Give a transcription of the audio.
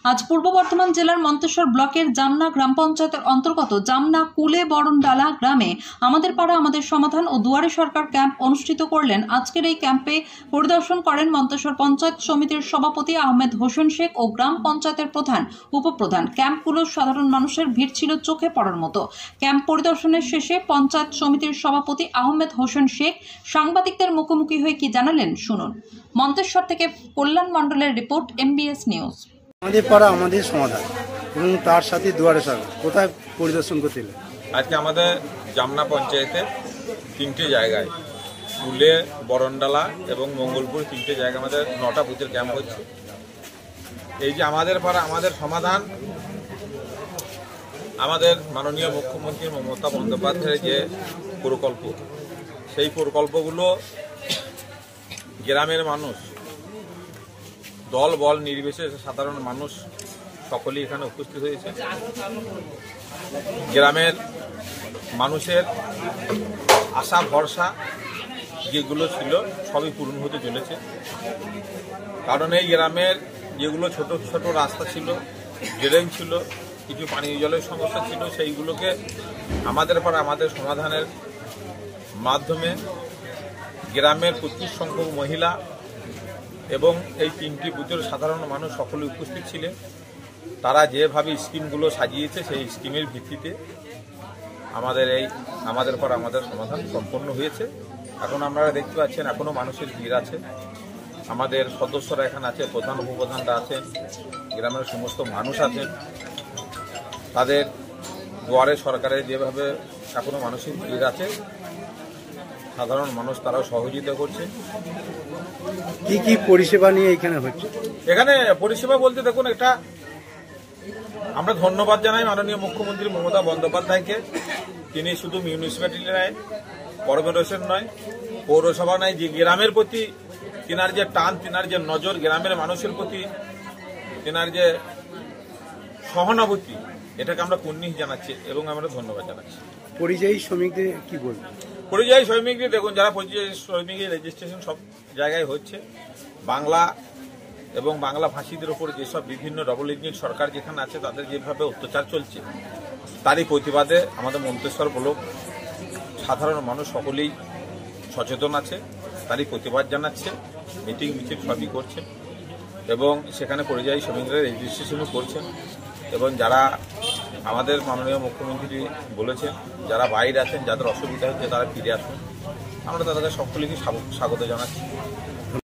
আজ পূর্ব বর্ধমান জেলার মন্তেশ্বর ব্লকের জামনা গ্রাম পঞ্চায়েতের অন্তর্গত জামনা কুলে বরণডালা গ্রামে আমাদের পাড়া আমাদের সমাধান ও দুয়ারে সরকার ক্যাম্প অনুষ্ঠিত করলেন। আজকের এই ক্যাম্পে পরিদর্শন করেন মন্তেশ্বর পঞ্চায়েত সমিতির সভাপতি আহমেদ হোসেন শেখ ও গ্রাম পঞ্চায়েতের প্রধান উপপ্রধান। ক্যাম্পগুলোর সাধারণ মানুষের ভিড় ছিল চোখে পড়ার মতো। ক্যাম্প পরিদর্শনের শেষে পঞ্চায়েত সমিতির সভাপতি আহমেদ হোসেন শেখ সাংবাদিকদের মুখোমুখি হয়ে কি জানালেন শুনুন। মন্তেশ্বর থেকে কল্যাণ মণ্ডলের রিপোর্ট, MBS নিউজ। আমাদের পাড়া আমাদের সমাধান এবং তার সাথে দুয়ারে সরকার কোথায় পরিদর্শন করতে? আজকে আমাদের জামনা পঞ্চায়েতের 3টে জায়গায় কুলে, বরণডালা এবং মঙ্গলপুর 3টে জায়গায় আমাদের 9টা বুথের ক্যাম্প হচ্ছে। এই যে আমাদের পাড়া আমাদের সমাধান, আমাদের মাননীয় মুখ্যমন্ত্রী মমতা বন্দ্যোপাধ্যায়ের যে প্রকল্প, সেই প্রকল্পগুলো গ্রামের মানুষ দল বল নির্বিশেষে সাধারণ মানুষ সকলেই এখানে উপস্থিত হয়েছে। গ্রামের মানুষের আশা ভরসা যেগুলো ছিল সবই পূরণ হতে চলেছে। কারণ এই গ্রামের যেগুলো ছোট ছোট রাস্তা ছিল, ড্রেন ছিল, কিছু পানীয় জলের সমস্যা ছিল, সেইগুলোকে আমাদের পাড়া আমাদের সমাধানের মাধ্যমে গ্রামের প্রচুর সংখ্যক মহিলা এবং এই 3টি বুথের সাধারণ মানুষ সকলে উপস্থিত ছিলেন। তারা যেভাবে স্কিমগুলো সাজিয়েছে সেই স্কিমের ভিত্তিতে আমাদের পর আমাদের সমাধান সম্পন্ন হয়েছে। এখন আপনারা দেখতে পাচ্ছেন এখনও মানুষের ভিড় আছে। আমাদের সদস্যরা এখানে আছে, প্রধান উপপ্রধানরা আছেন, গ্রামের সমস্ত মানুষ আছেন। তাদের দুয়ারে সরকারের যেভাবে এখনও মানুষের ভিড় আছে, সাধারণ মানুষ তারাও সহযোগিতা করছে। কি কি পরিষেবা নিয়ে এখানে হচ্ছে? এখানে পরিষেবা বলতে দেখুন, এটা আমরা ধন্যবাদ জানাই মাননীয় মুখ্যমন্ত্রী মমতা বন্দ্যোপাধ্যায়কে। তিনি শুধু মিউনিসিপ্যালিটি নয়, কর্পোরেশন নয়, পৌরসভা নয়, যে গ্রামের প্রতি তিনার যে টান, তিনার যে নজর, গ্রামের মানুষের প্রতি তিনার যে সহানুভূতি, এটাকে আমরা কুর্নিশ জানাচ্ছি এবং আমরা ধন্যবাদ জানাচ্ছি। পরিযায়ী শ্রমিকদের কি বলবেন? পরিযায়ী শ্রমিকদের দেখুন, যারা পরিযায়ী শ্রমিকের রেজিস্ট্রেশন সব জায়গায় হচ্ছে, বাংলা এবং বাংলা ভাষীদের উপর যেসব বিভিন্ন ডবল ইঞ্জিন সরকার যেখানে আছে তাদের যেভাবে অত্যাচার চলছে, তারই প্রতিবাদে আমাদের মন্তেশ্বর ব্লক সাধারণ মানুষ সকলেই সচেতন আছে, তারই প্রতিবাদ জানাচ্ছে, মিটিং মিছিল সবই করছে এবং সেখানে পরিযায়ী শ্রমিকরা রেজিস্ট্রেশনও করছেন। এবং যারা আমাদের মাননীয় মুখ্যমন্ত্রী বলেছেন যারা বাইরে আছেন, যাদের অসুবিধা হচ্ছে তারা ফিরে আসুন, আমরা তাদেরকে সকলেকে স্বাগত জানাচ্ছি।